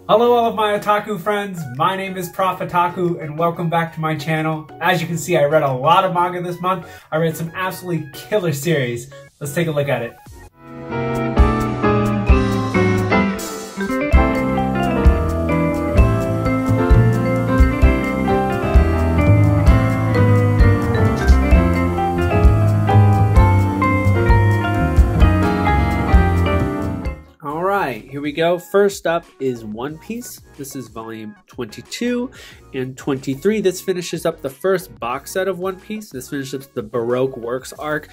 Hello all of my otaku friends, my name is Prof Otaku and welcome back to my channel. As you can see, I read a lot of manga this month. I read some absolutely killer series. Let's take a look at it. Here we go. First up is One Piece. This is volume 22 and 23. This finishes up the first box set of One Piece. This finishes up the Baroque Works arc.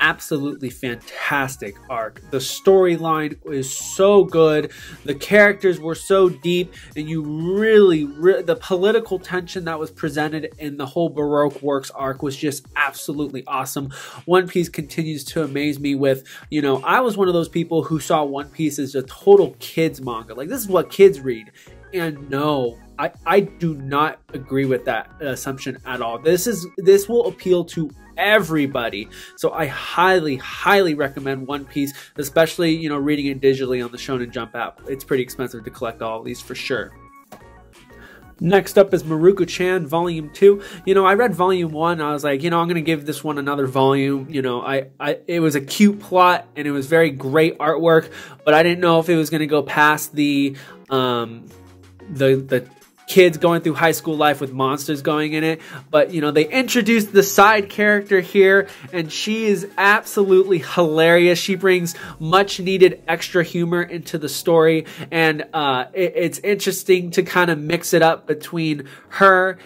Absolutely fantastic arc. The storyline is so good. The characters were so deep, and you really, the political tension that was presented in the whole Baroque Works arc was just absolutely awesome. One Piece continues to amaze me with, I was one of those people who saw One Piece as a total kids manga. Like, this is what kids read. And no, I do not agree with that assumption at all. This will appeal to everybody. So I highly recommend One Piece, especially, reading it digitally on the Shonen Jump app. It's pretty expensive to collect all of these for sure. Next up is Marukachan Volume 2. I read Volume 1. I was like, I'm going to give this one another volume. It was a cute plot and it was very great artwork, but I didn't know if it was going to go past the kids going through high school life with monsters going in it. But they introduced the side character here, and she is absolutely hilarious. She brings much needed extra humor into the story, and it's interesting to kind of mix it up between her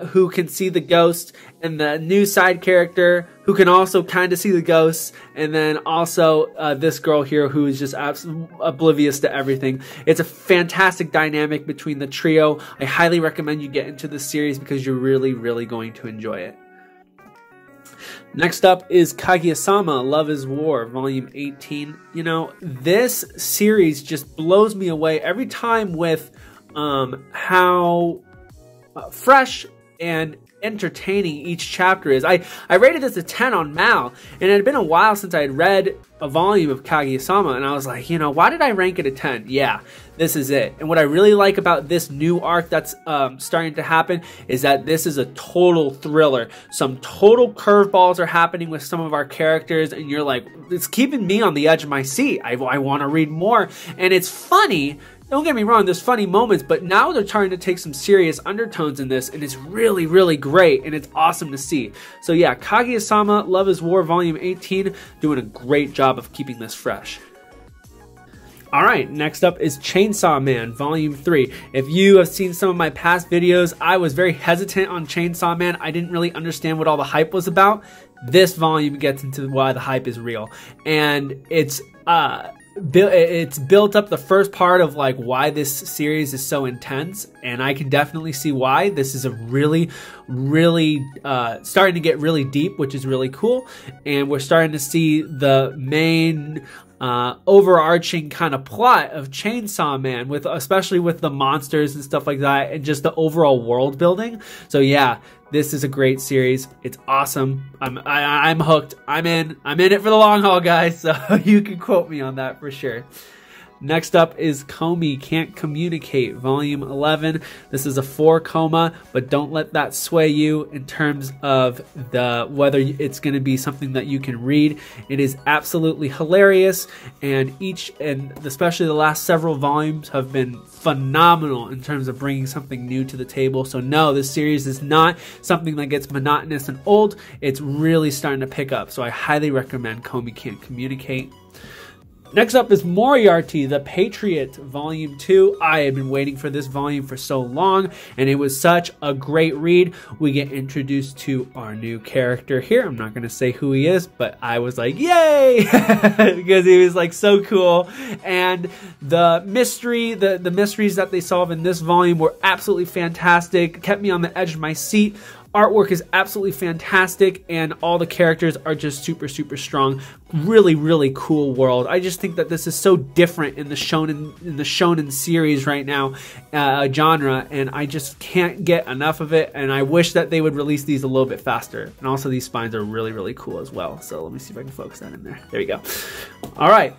who can see the ghost, and the new side character who can also kind of see the ghosts, and then also this girl here who is just absolutely oblivious to everything. It's a fantastic dynamic between the trio. I highly recommend you get into this series because you're really going to enjoy it. Next up is Kagisama, Love is War, Volume 18. This series just blows me away every time with how fresh and entertaining each chapter is. I rated this a 10 on Mal, and it had been a while since I had read a volume of Kagisama, and I was like, why did I rank it a 10? Yeah, this is it. And what I really like about this new arc that's starting to happen is that this is a total thriller. Some total curveballs are happening with some of our characters, and you're like, it's keeping me on the edge of my seat. I want to read more, and it's funny. Don't get me wrong, there's funny moments, but now they're trying to take some serious undertones in this, and it's really great, and it's awesome to see. So yeah, Kaguya-sama, Love is War, Volume 18, doing a great job of keeping this fresh. Alright, next up is Chainsaw Man, Volume 3. If you have seen some of my past videos, I was very hesitant on Chainsaw Man. I didn't really understand what all the hype was about. This volume gets into why the hype is real. And it's built up the first part of like why this series is so intense, and I can definitely see why. This is a really starting to get really deep, which is really cool, and we're starting to see the main overarching kind of plot of Chainsaw Man, especially with the monsters and stuff like that, and just the overall world building. So yeah, this is a great series. It's awesome. I'm hooked. I'm in it for the long haul, guys. So you can quote me on that for sure. Next up is Comey Can't Communicate, Volume 11. This is a 4 coma, but don't let that sway you in terms of whether it's going to be something that you can read. It is absolutely hilarious, and especially the last several volumes have been phenomenal in terms of bringing something new to the table. So no, this series is not something that gets monotonous and old. It's really starting to pick up, so I highly recommend Comey Can't Communicate. Next up is Moriarty the Patriot, Volume 2. I have been waiting for this volume for so long, and it was such a great read. We get introduced to our new character here. I'm not going to say who he is, but I was like, yay! Because he was like so cool. And the mysteries that they solve in this volume were absolutely fantastic. Kept me on the edge of my seat. Artwork is absolutely fantastic, and all the characters are just super strong. Really cool world. I just think that this is so different in the shonen series right now, genre, and I just can't get enough of it, and I wish that they would release these a little bit faster. And also these spines are really cool as well. So let me see if I can focus that in there. There you go. All right.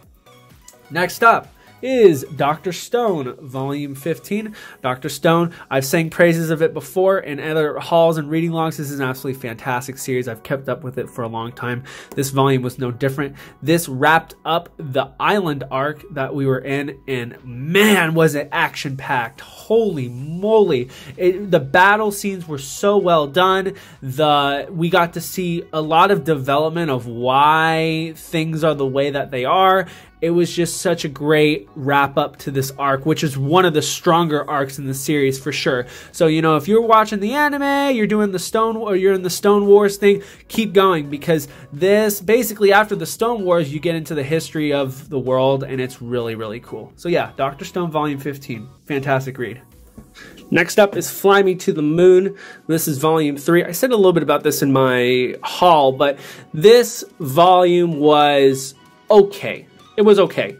Next up is Dr. Stone, Volume 15. Dr. Stone, I've sang praises of it before in other hauls and reading logs. This is an absolutely fantastic series. I've kept up with it for a long time. This volume was no different. This wrapped up the island arc that we were in, and man, was it action-packed. Holy moly. The battle scenes were so well done. We got to see a lot of development of why things are the way that they are. It was just such a great wrap up to this arc, which is one of the stronger arcs in the series for sure. So, you know, if you're watching the anime, you're doing the Stone, or you're in the Stone Wars thing, keep going, because this, basically after the Stone Wars, you get into the history of the world, and it's really, really cool. So yeah, Dr. Stone Volume 15. Fantastic read. Next up is Fly Me to the Moon. This is Volume 3. I said a little bit about this in my haul, but this volume was okay. It was okay.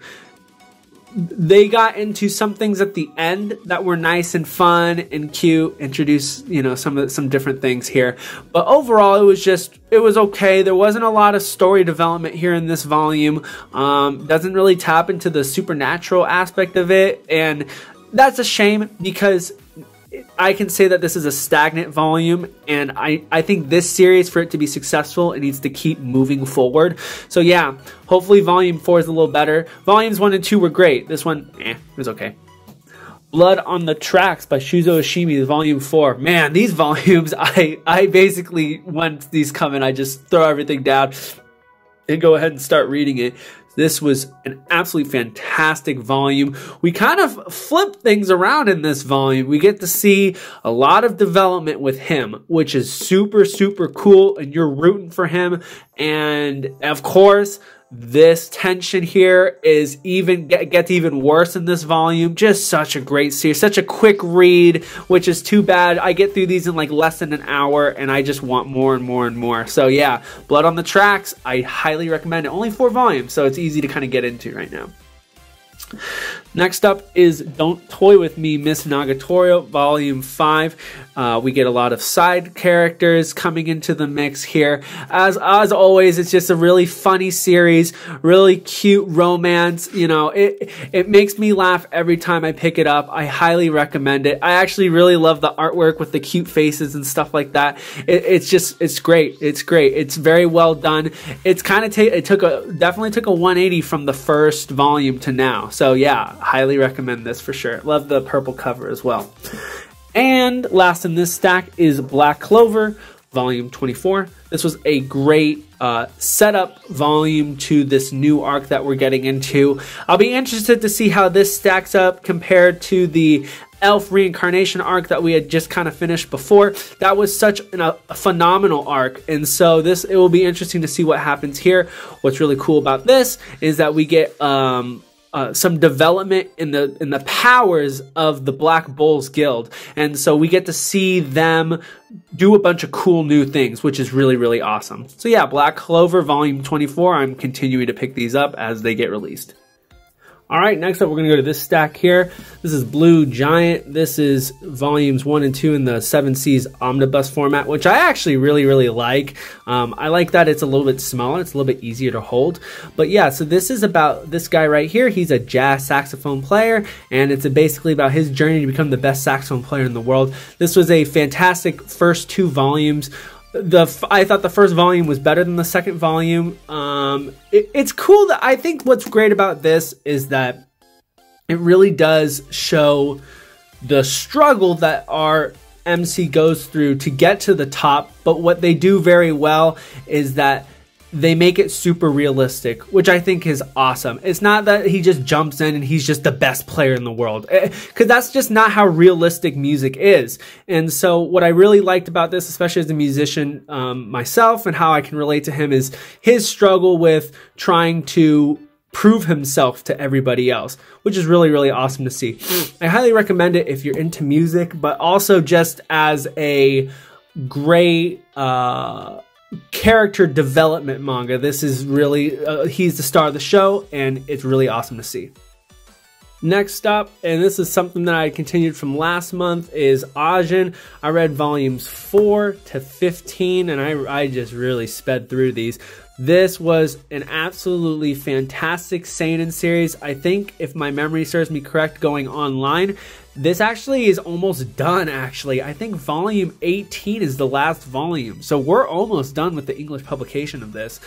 They got into some things at the end that were nice and fun and cute. Introduced, you know, some different things here. But overall, it was okay. There wasn't a lot of story development here in this volume. Doesn't really tap into the supernatural aspect of it. And that's a shame, because I can say that this is a stagnant volume, and I think this series, for it to be successful, it needs to keep moving forward. So yeah, hopefully Volume 4 is a little better. Volumes 1 and 2 were great. This one, it was okay. Blood on the Tracks by Shuzo Ishimi, Volume 4. Man, these volumes, I basically, when these come in, I just throw everything down and go ahead and start reading it. This was an absolutely fantastic volume. We kind of flip things around in this volume. We get to see a lot of development with him, which is super, super cool, and you're rooting for him. And of course, this tension here is gets even worse in this volume. Just such a great series, such a quick read, which is too bad. I get through these in like less than an hour, and I just want more and more and more. So yeah, Blood on the Tracks, I highly recommend it. Only 4 volumes, so it's easy to kind of get into right now. Next up is Don't Toy With Me, Miss Nagatorio, Volume 5. We get a lot of side characters coming into the mix here. As always, it's just a really funny series, really cute romance. You know, it makes me laugh every time I pick it up. I highly recommend it. I actually really love the artwork with the cute faces and stuff like that. It's great. It's great. It's very well done. It's kind of definitely took a 180 from the first volume to now. So yeah, highly recommend this for sure. Love the purple cover as well. And last in this stack is Black Clover, Volume 24. This was a great setup volume to this new arc that we're getting into. I'll be interested to see how this stacks up compared to the Elf reincarnation arc that we had just kind of finished before. That was such a phenomenal arc, and so it will be interesting to see what happens here. What's really cool about this is that we get some development in the powers of the Black Bulls Guild, and so we get to see them do a bunch of cool new things, which is really, really awesome. So yeah, Black Clover Volume 24. I'm continuing to pick these up as they get released. All right, next up, we're going to go to this stack here. This is Blue Giant. This is volumes 1 and 2 in the 7 Seas omnibus format, which I actually really, really like. I like that it's a little bit smaller. It's a little bit easier to hold. But yeah, so this is about this guy right here. He's a jazz saxophone player, and it's basically about his journey to become the best saxophone player in the world. This was a fantastic first 2 volumes. I thought the first volume was better than the second volume. It's cool that I think what's great about this is that it really does show the struggle that our MC goes through to get to the top. But what they do very well is that they make it super realistic, which I think is awesome. It's not that he just jumps in and he's just the best player in the world, because that's just not how realistic music is. And so what I really liked about this, especially as a musician myself, and how I can relate to him, is his struggle with trying to prove himself to everybody else, which is really, really awesome to see. I highly recommend it if you're into music, but also just as a great character development manga. This is really, he's the star of the show, and it's really awesome to see. Next up, and this is something that I continued from last month, is Ajin. I read volumes 4 to 15, and I just really sped through these. This was an absolutely fantastic seinen series. I think, if my memory serves me correct, going online, this actually is almost done, actually. I think volume 18 is the last volume, so we're almost done with the English publication of this.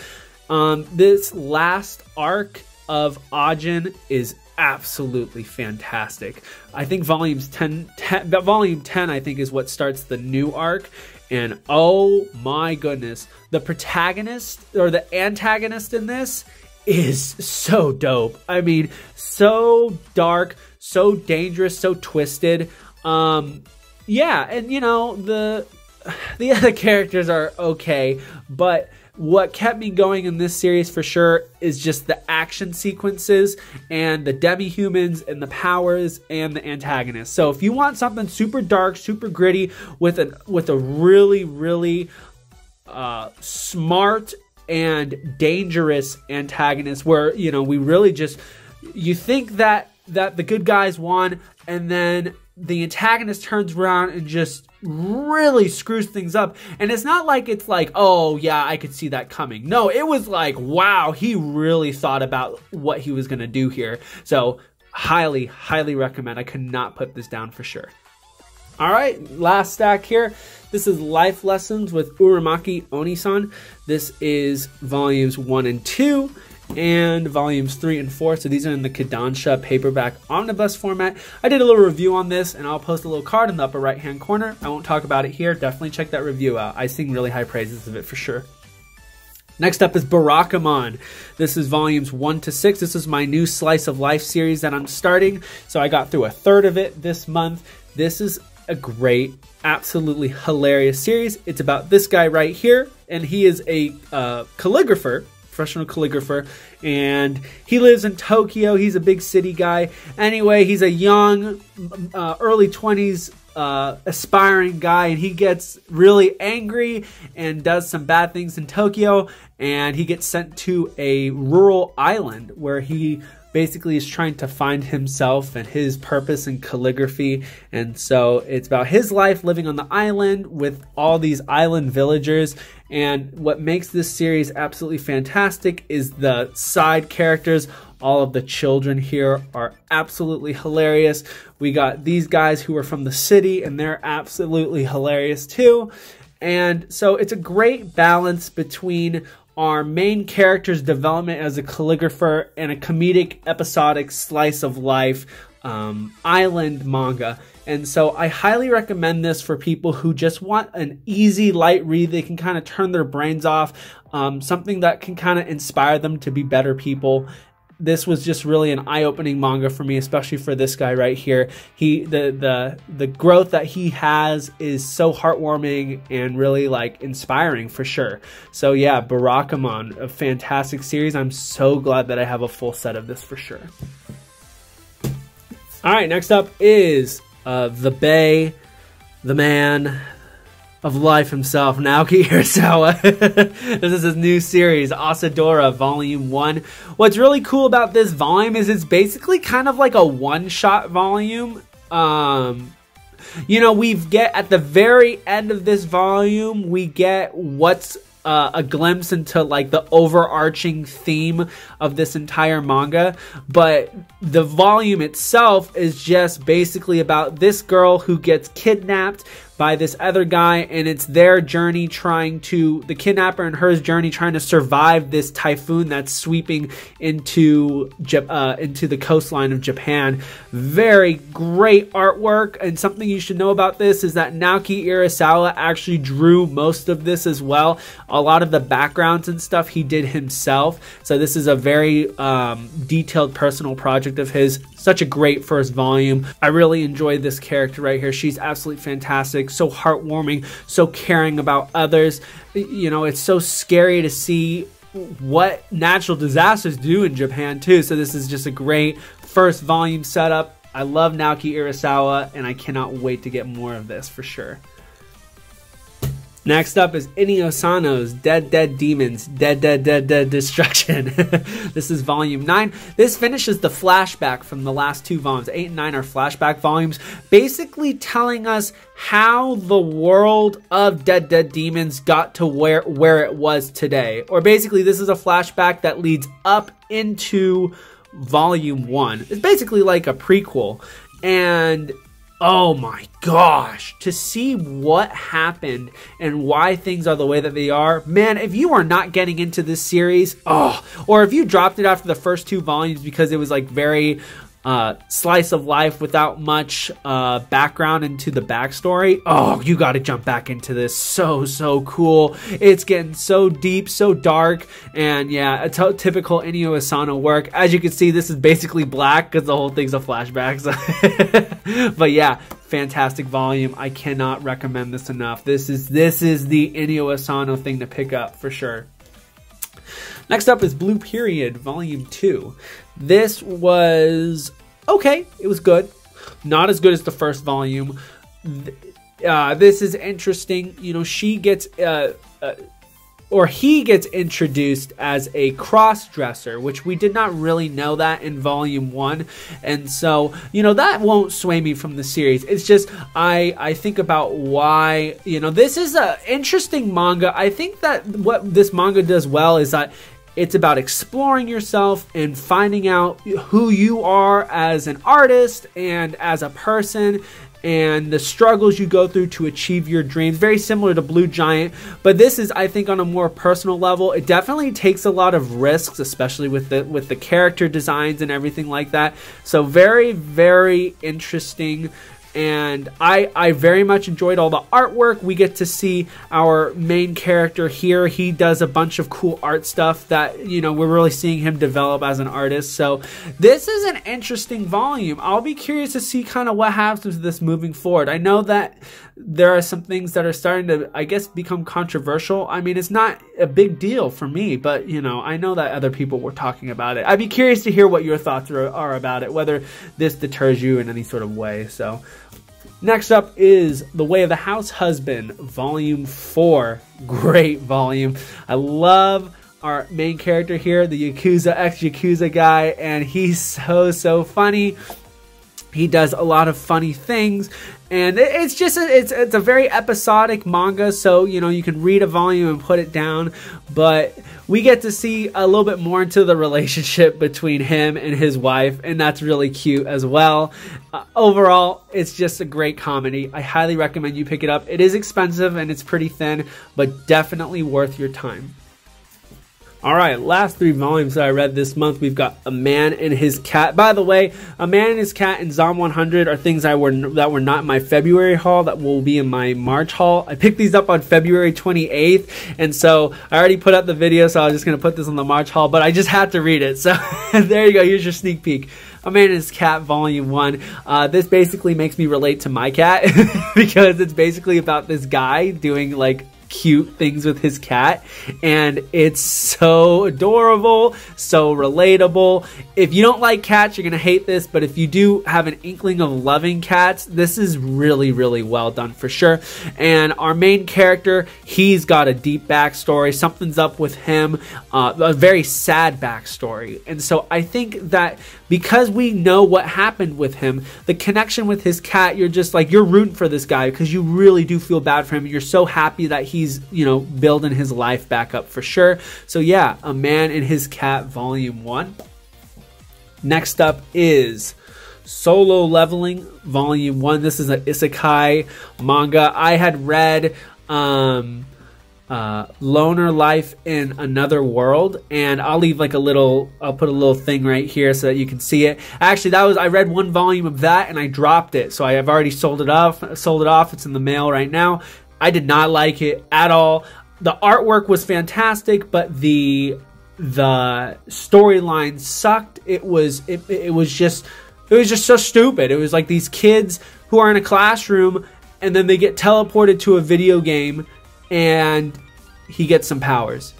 This last arc of Ajin is absolutely fantastic. I think volume 10 I think is what starts the new arc, and oh my goodness, the protagonist or the antagonist in this is so dope. I mean, so dark, so dangerous, so twisted. Yeah, and you know, the other characters are okay, but what kept me going in this series for sure is just the action sequences and the Demi-Humans and the powers and the antagonists. So if you want something super dark, super gritty with a really, really smart and dangerous antagonist, where, you know, we really just, you think that the good guys won, and then the antagonist turns around and just really screws things up. And it's not like it's like, oh yeah, I could see that coming. No, it was like, wow, he really thought about what he was gonna do here. So highly, highly recommend. I could not put this down for sure. All right, last stack here. This is Life Lessons with Uramaki Onisan. This is volumes 1 and 2. And volumes 3 and 4. So these are in the Kodansha paperback omnibus format. I did a little review on this, and I'll post a little card in the upper right hand corner. I won't talk about it here. Definitely check that review out. I sing really high praises of it for sure. Next up is Barakamon. This is volumes 1 to 6. This is my new Slice of Life series that I'm starting. So I got through a third of it this month. This is a great, absolutely hilarious series. It's about this guy right here, and he is a calligrapher, professional calligrapher, and he lives in Tokyo. He's a big city guy. Anyway, he's a young, early 20s aspiring guy, and he gets really angry and does some bad things in Tokyo, and he gets sent to a rural island where he basically is trying to find himself and his purpose in calligraphy. And so it's about his life living on the island with all these island villagers. And what makes this series absolutely fantastic is the side characters. All of the children here are absolutely hilarious. We got these guys who are from the city, and they're absolutely hilarious too. And so it's a great balance between our main character's development as a calligrapher and a comedic, episodic slice of life island manga. And so I highly recommend this for people who just want an easy, light read. They can kind of turn their brains off, something that can kind of inspire them to be better people. This was just really an eye-opening manga for me, especially for this guy right here. The growth that he has is so heartwarming and really like inspiring for sure. So yeah, Barakamon, a fantastic series. I'm so glad that I have a full set of this for sure. All right, next up is the Bae, the man of life himself, Naoki Urasawa. This is his new series, Asadora, Volume 1. What's really cool about this volume is it's basically kind of like a one-shot volume. You know, we get at the very end of this volume, we get what's a glimpse into like the overarching theme of this entire manga, but the volume itself is just basically about this girl who gets kidnapped by this other guy, and it's their journey the kidnapper and her journey trying to survive this typhoon that's sweeping into the coastline of Japan. Very great artwork, and something you should know about this is that Naoki Urasawa actually drew most of this as well. A lot of the backgrounds and stuff he did himself, so this is a very detailed personal project of his. Such a great first volume. I really enjoyed this character right here. She's absolutely fantastic, so heartwarming, so caring about others. You know, it's so scary to see what natural disasters do in Japan too. So this is just a great first volume setup. I love Naoki Urasawa, and I cannot wait to get more of this for sure. Next up is Inio Asano's Dead Dead Demons, Dead Dead Dead Dead Destruction. This is volume 9. This finishes the flashback from the last 2 volumes. 8 and 9 are flashback volumes, basically telling us how the world of Dead Dead Demons got to where it was today. Or basically, this is a flashback that leads up into volume 1. It's basically like a prequel. And oh my gosh, to see what happened and why things are the way that they are. Man, if you are not getting into this series, or if you dropped it after the first 2 volumes because it was like very slice of life without much background into the backstory, you got to jump back into this. So cool. It's getting so deep, so dark, and yeah, a typical Inio Asano work. As you can see, this is basically black because the whole thing's a flashback. So but yeah, fantastic volume. I cannot recommend this enough. This is the Inio Asano thing to pick up for sure. Next up is Blue Period, Volume 2. This was okay. It was good. Not as good as the first volume. This is interesting. You know, she gets... or he gets introduced as a cross-dresser, which we did not really know that in volume 1. And so, you know, that won't sway me from the series. It's just, I think about why, you know, this is an interesting manga. I think that what this manga does well is that it's about exploring yourself and finding out who you are as an artist and as a person, and the struggles you go through to achieve your dreams. Very similar to Blue Giant, but this is, I think, on a more personal level. It definitely takes a lot of risks, especially with the character designs and everything like that. So very, very interesting. And I very much enjoyed all the artwork. We get to see our main character here. He does a bunch of cool art stuff that, you know, we're really seeing him develop as an artist. So this is an interesting volume. I'll be curious to see kind of what happens with this moving forward. I know that there are some things that are starting to, I guess, become controversial. I mean, it's not a big deal for me, but, you know, I know that other people were talking about it. I'd be curious to hear what your thoughts are about it, whether this deters you in any sort of way. So next up is The Way of the House Husband, Volume 4. Great volume. I love our main character here, the ex-Yakuza guy, and he's so funny. He does a lot of funny things, and it's just it's a very episodic manga, so, you know, you can read a volume and put it down, but we get to see a little bit more into the relationship between him and his wife, and that's really cute as well. Overall, it's just a great comedy. I highly recommend you pick it up. It is expensive and it's pretty thin, but definitely worth your time. Alright, last 3 volumes that I read this month, we've got A Man and His Cat. By the way, A Man and His Cat and Zom 100 are things that were not in my February haul, that will be in my March haul. I picked these up on February 28th, and so I already put up the video, so I was just going to put this on the March haul, but I just had to read it. So there you go, here's your sneak peek. A Man and His Cat Volume 1. This basically makes me relate to my cat because it's basically about this guy doing like cute things with his cat, and it's so adorable, so relatable. If you don't like cats, you're gonna hate this, but if you do have an inkling of loving cats, this is really, really well done for sure. And our main character, he's got a deep backstory. Something's up with him, a very sad backstory. And so I think that because we know what happened with him, the connection with his cat, you're just like, you're rooting for this guy because you really do feel bad for him. You're so happy that he's, you know, building his life back up for sure. So yeah, A Man and His Cat Volume 1. Next up is Solo Leveling Volume 1. This is an isekai manga. I had read Loner Life in Another World, and I'll leave like I'll put a little thing right here so that you can see it. Actually, I read 1 volume of that and I dropped it, so I have already sold it off. It's in the mail right now. I did not like it at all. The artwork was fantastic, but the storyline sucked. It was just so stupid. It was like these kids who are in a classroom and then they get teleported to a video game and he gets some powers.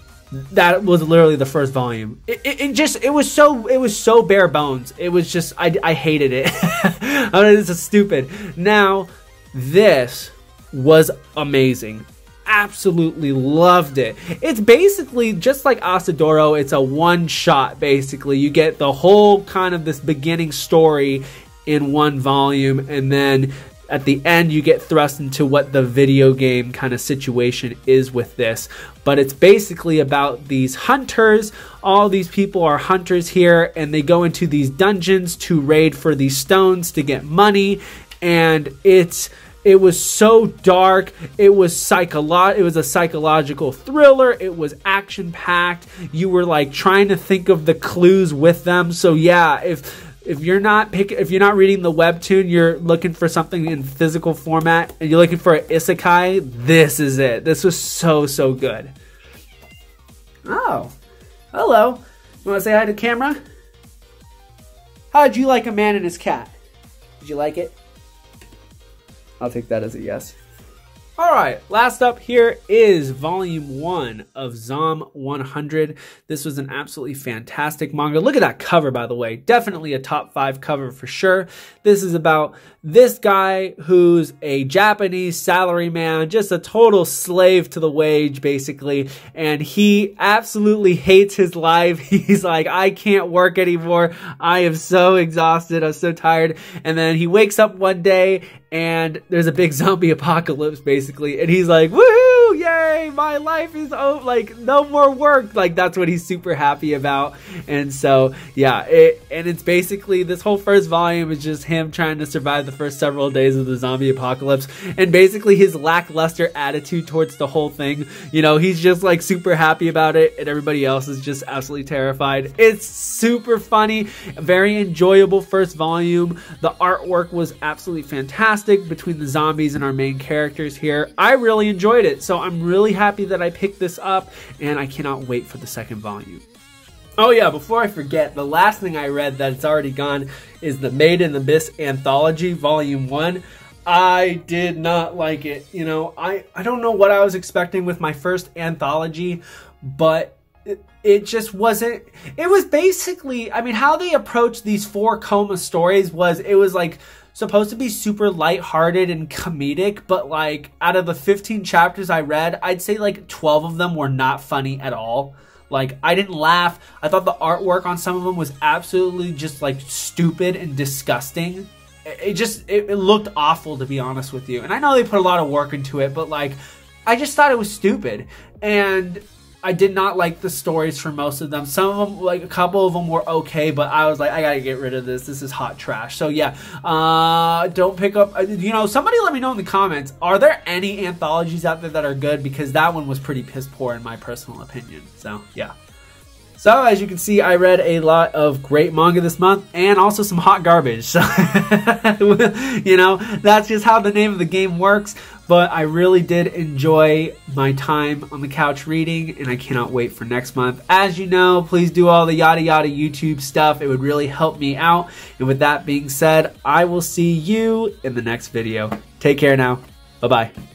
That was literally the first volume. It was so bare bones. It was just, I hated it. I mean, this is stupid. Now, this was amazing. absolutely loved it. It's basically just like Asadora. It's a one-shot, basically. You get the whole kind of this beginning story in one volume, and then at the end you get thrust into what the video game kind of situation is with this. But it's basically about these hunters. All these people are hunters here, and they go into these dungeons to raid for these stones to get money. And it was so dark. It was a psychological thriller. It was action packed. You were like trying to think of the clues with them. So yeah, if you're not reading the webtoon, you're looking for something in physical format, and you're looking for an isekai, this is it. This was so good. Oh, hello. You want to say hi to the camera? How'd you like A Man and His Cat? Did you like it? I'll take that as a yes. Alright, last up here is Volume 1 of Zom 100. This was an absolutely fantastic manga. Look at that cover, by the way. Definitely a top 5 cover for sure. This is about this guy who's a Japanese salaryman, just a total slave to the wage, basically. And he absolutely hates his life. He's like, I can't work anymore. I am so exhausted. I'm so tired. And then he wakes up one day, and there's a big zombie apocalypse, basically, and he's like, woohoo, yay, my life is like no more work. Like, that's what he's super happy about. And so yeah, it's basically, this whole first volume is just him trying to survive the first several days of the zombie apocalypse, and basically his lackluster attitude towards the whole thing. You know, he's just like super happy about it, and everybody else is just absolutely terrified. It's super funny, very enjoyable first volume. The artwork was absolutely fantastic between the zombies and our main characters here. I really enjoyed it, so I'm really happy that I picked this up, and I cannot wait for the second volume. Oh yeah, before I forget, the last thing I read that's already gone is the Maid and the Miss Anthology, Volume 1. I did not like it. You know, I don't know what I was expecting with my first anthology, but it just wasn't. It was basically, I mean, how they approached these 4 coma stories was, it was like supposed to be super lighthearted and comedic, but like out of the 15 chapters I read, I'd say like 12 of them were not funny at all. Like, I didn't laugh. I thought the artwork on some of them was absolutely just like stupid and disgusting. It looked awful, to be honest with you. And I know they put a lot of work into it, but like, I just thought it was stupid. And I did not like the stories for most of them. Some of them, like a couple of them were okay, but I was like, I gotta get rid of this. This is hot trash. So yeah, don't pick up, you know, somebody let me know in the comments, are there any anthologies out there that are good? Because that one was pretty piss poor in my personal opinion. So yeah. So as you can see, I read a lot of great manga this month, and also some hot garbage. So, you know, that's just how the name of the game works. But I really did enjoy my time on the couch reading, and I cannot wait for next month. As you know, please do all the yada yada YouTube stuff. It would really help me out. And with that being said, I will see you in the next video. Take care now. Bye-bye.